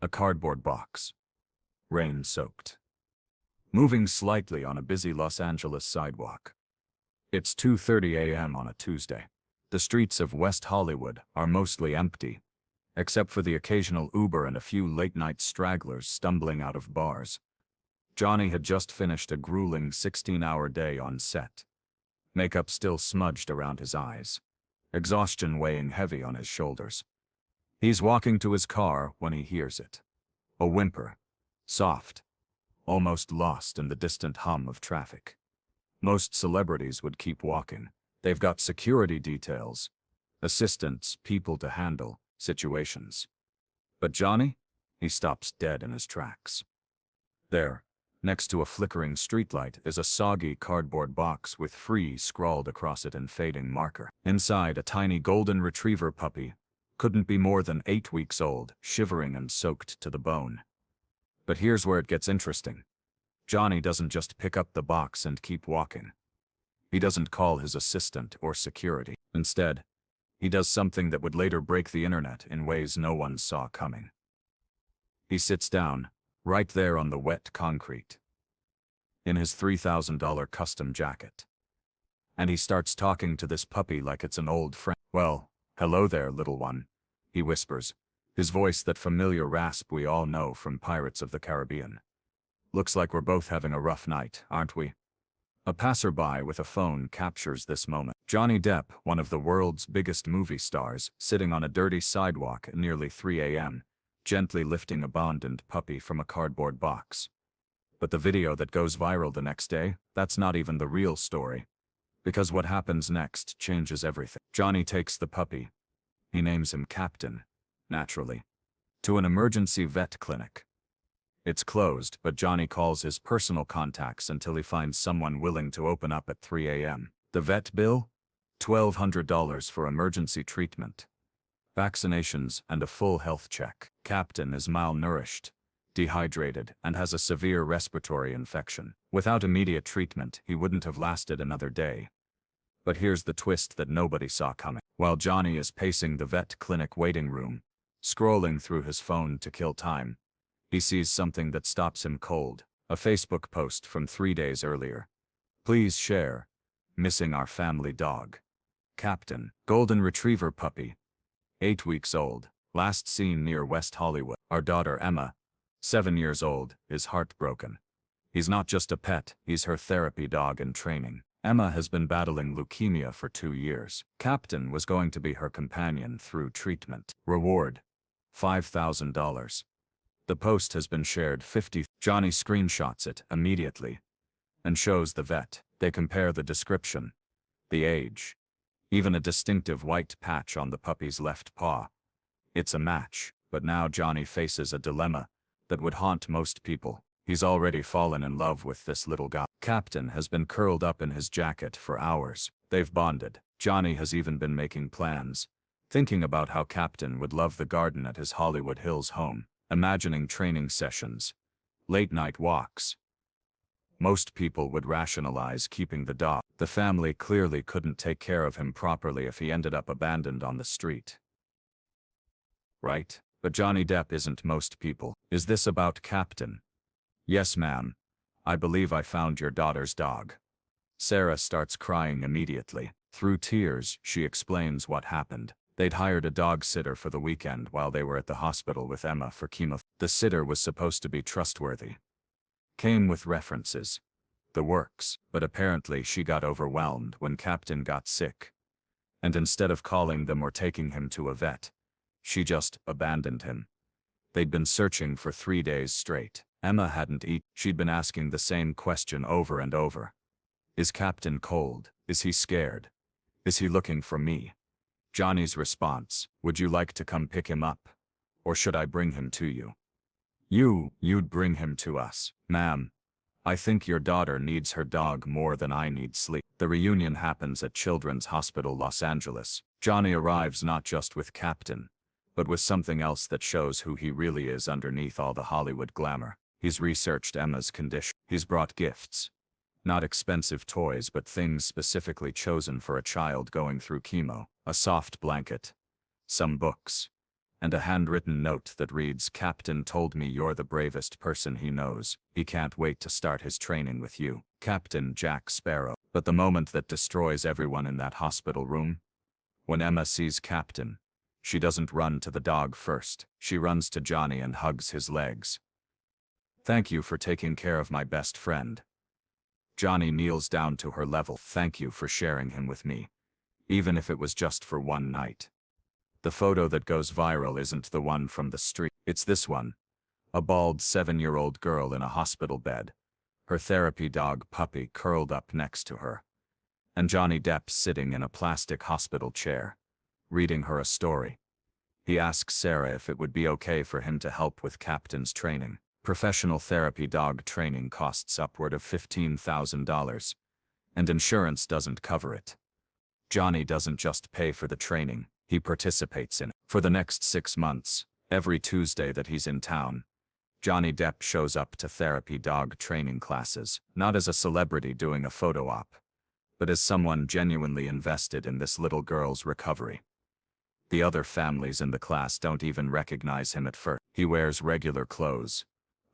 A cardboard box. Rain-soaked. Moving slightly on a busy Los Angeles sidewalk. It's 2:30 a.m. on a Tuesday. The streets of West Hollywood are mostly empty, except for the occasional Uber and a few late-night stragglers stumbling out of bars. Johnny had just finished a grueling 16-hour day on set. Makeup still smudged around his eyes. Exhaustion weighing heavy on his shoulders. He's walking to his car when he hears it. A whimper. Soft. Almost lost in the distant hum of traffic. Most celebrities would keep walking. They've got security details, assistants, people to handle situations. But Johnny? He stops dead in his tracks. There, next to a flickering streetlight, is a soggy cardboard box with "free" scrawled across it in fading marker. Inside, a tiny golden retriever puppy, couldn't be more than 8 weeks old, shivering and soaked to the bone. But here's where it gets interesting. Johnny doesn't just pick up the box and keep walking. He doesn't call his assistant or security. Instead, he does something that would later break the internet in ways no one saw coming. He sits down, right there on the wet concrete, in his $3,000 custom jacket. And he starts talking to this puppy like it's an old friend. "Well, hello there, little one," he whispers, his voice that familiar rasp we all know from Pirates of the Caribbean. "Looks like we're both having a rough night, aren't we?" A passerby with a phone captures this moment. Johnny Depp, one of the world's biggest movie stars, sitting on a dirty sidewalk at nearly 3 a.m., gently lifting a abandoned puppy from a cardboard box. But the video that goes viral the next day, that's not even the real story. Because what happens next changes everything. Johnny takes the puppy. He names him Captain, naturally, to an emergency vet clinic. It's closed, but Johnny calls his personal contacts until he finds someone willing to open up at 3 a.m. The vet bill? $1,200 for emergency treatment, vaccinations, and a full health check. Captain is malnourished, dehydrated, and has a severe respiratory infection. Without immediate treatment, he wouldn't have lasted another day. But here's the twist that nobody saw coming. While Johnny is pacing the vet clinic waiting room, scrolling through his phone to kill time, he sees something that stops him cold. A Facebook post from 3 days earlier. "Please share. Missing our family dog. Captain. Golden retriever puppy. 8 weeks old. Last seen near West Hollywood. Our daughter Emma, 7 years old, is heartbroken. He's not just a pet, he's her therapy dog in training. Emma has been battling leukemia for 2 years. Captain was going to be her companion through treatment. Reward: $5,000. The post has been shared 50. Johnny screenshots it immediately and shows the vet. They compare the description, the age, even a distinctive white patch on the puppy's left paw. It's a match, but now Johnny faces a dilemma that would haunt most people. He's already fallen in love with this little guy. Captain has been curled up in his jacket for hours. They've bonded. Johnny has even been making plans, thinking about how Captain would love the garden at his Hollywood Hills home. Imagining training sessions, late-night walks. Most people would rationalize keeping the dog. The family clearly couldn't take care of him properly if he ended up abandoned on the street. Right? But Johnny Depp isn't most people. "Is this about Captain?" "Yes, ma'am. I believe I found your daughter's dog." Sarah starts crying immediately. Through tears, she explains what happened. They'd hired a dog sitter for the weekend while they were at the hospital with Emma for chemo. The sitter was supposed to be trustworthy. Came with references. The works. But apparently she got overwhelmed when Captain got sick. And instead of calling them or taking him to a vet, she just abandoned him. They'd been searching for 3 days straight. Emma hadn't eaten. She'd been asking the same question over and over. Is Captain cold? Is he scared? Is he looking for me? Johnny's response: "Would you like to come pick him up? Or should I bring him to you?" You'd bring him to us. "Ma'am, I think your daughter needs her dog more than I need sleep." The reunion happens at Children's Hospital Los Angeles. Johnny arrives not just with Captain, but with something else that shows who he really is underneath all the Hollywood glamour. He's researched Emma's condition. He's brought gifts. Not expensive toys, but things specifically chosen for a child going through chemo. A soft blanket, some books, and a handwritten note that reads, "Captain told me you're the bravest person he knows. He can't wait to start his training with you. Captain Jack Sparrow." But the moment that destroys everyone in that hospital room? When Emma sees Captain, she doesn't run to the dog first. She runs to Johnny and hugs his legs. "Thank you for taking care of my best friend." Johnny kneels down to her level. "Thank you for sharing him with me, even if it was just for one night." The photo that goes viral isn't the one from the street. It's this one. A bald 7-year-old girl in a hospital bed, her therapy dog Puppy curled up next to her, and Johnny Depp sitting in a plastic hospital chair, reading her a story. He asks Sarah if it would be okay for him to help with Captain's training. Professional therapy dog training costs upward of $15,000, and insurance doesn't cover it. Johnny doesn't just pay for the training, he participates in it. For the next 6 months, every Tuesday that he's in town, Johnny Depp shows up to therapy dog training classes, not as a celebrity doing a photo op, but as someone genuinely invested in this little girl's recovery. The other families in the class don't even recognize him at first. He wears regular clothes,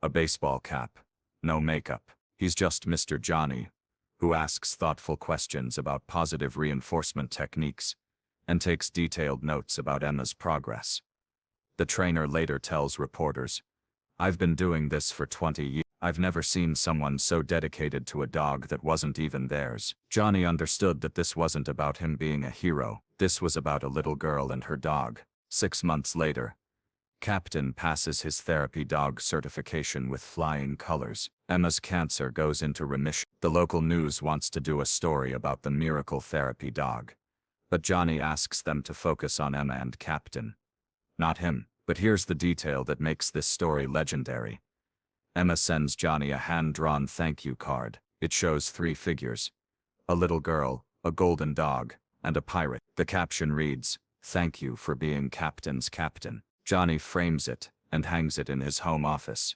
a baseball cap, no makeup. He's just Mr. Johnny, who asks thoughtful questions about positive reinforcement techniques and takes detailed notes about Emma's progress. The trainer later tells reporters, "I've been doing this for 20 years. I've never seen someone so dedicated to a dog that wasn't even theirs." Johnny understood that this wasn't about him being a hero. This was about a little girl and her dog. 6 months later, Captain passes his therapy dog certification with flying colors. Emma's cancer goes into remission. The local news wants to do a story about the miracle therapy dog, but Johnny asks them to focus on Emma and Captain, not him. But here's the detail that makes this story legendary. Emma sends Johnny a hand-drawn thank you card. It shows 3 figures: a little girl, a golden dog, and a pirate. The caption reads, "Thank you for being Captain's captain." Johnny frames it and hangs it in his home office,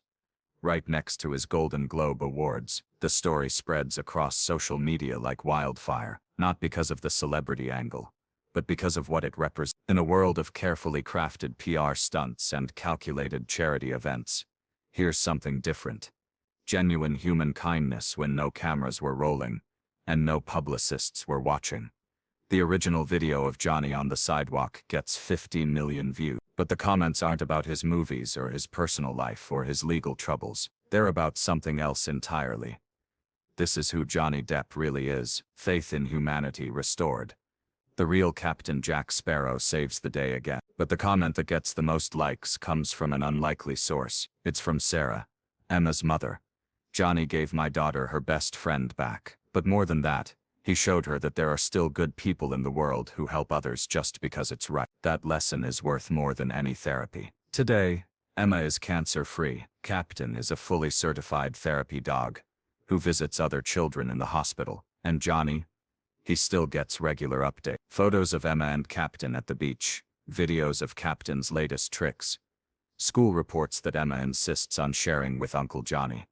right next to his Golden Globe Awards. The story spreads across social media like wildfire, not because of the celebrity angle, but because of what it represents. In a world of carefully crafted PR stunts and calculated charity events, here's something different. Genuine human kindness when no cameras were rolling, and no publicists were watching. The original video of Johnny on the sidewalk gets 15 million views, but the comments aren't about his movies or his personal life or his legal troubles. They're about something else entirely. This is who Johnny Depp really is. Faith in humanity restored. The real Captain Jack Sparrow saves the day again. But the comment that gets the most likes comes from an unlikely source. It's from Sarah, Emma's mother. "Johnny gave my daughter her best friend back. But more than that, he showed her that there are still good people in the world who help others just because it's right. That lesson is worth more than any therapy." Today, Emma is cancer-free. Captain is a fully certified therapy dog who visits other children in the hospital. And Johnny? He still gets regular updates. Photos of Emma and Captain at the beach, videos of Captain's latest tricks. School reports that Emma insists on sharing with Uncle Johnny.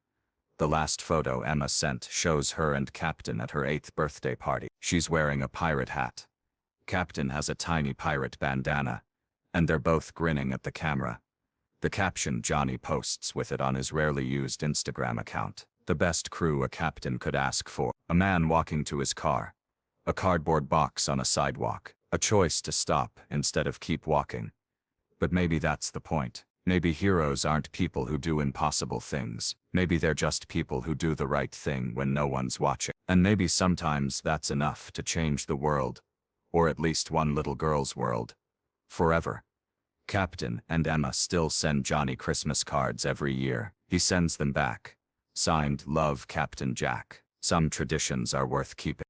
The last photo Emma sent shows her and Captain at her 8th birthday party. She's wearing a pirate hat. Captain has a tiny pirate bandana, and they're both grinning at the camera. The caption Johnny posts with it on his rarely used Instagram account. The best crew a captain could ask for. A man walking to his car. A cardboard box on a sidewalk. A choice to stop instead of keep walking. But maybe that's the point. Maybe heroes aren't people who do impossible things. Maybe they're just people who do the right thing when no one's watching. And maybe sometimes that's enough to change the world, or at least one little girl's world, forever. Captain and Emma still send Johnny Christmas cards every year. He sends them back. Signed, "Love, Captain Jack." Some traditions are worth keeping.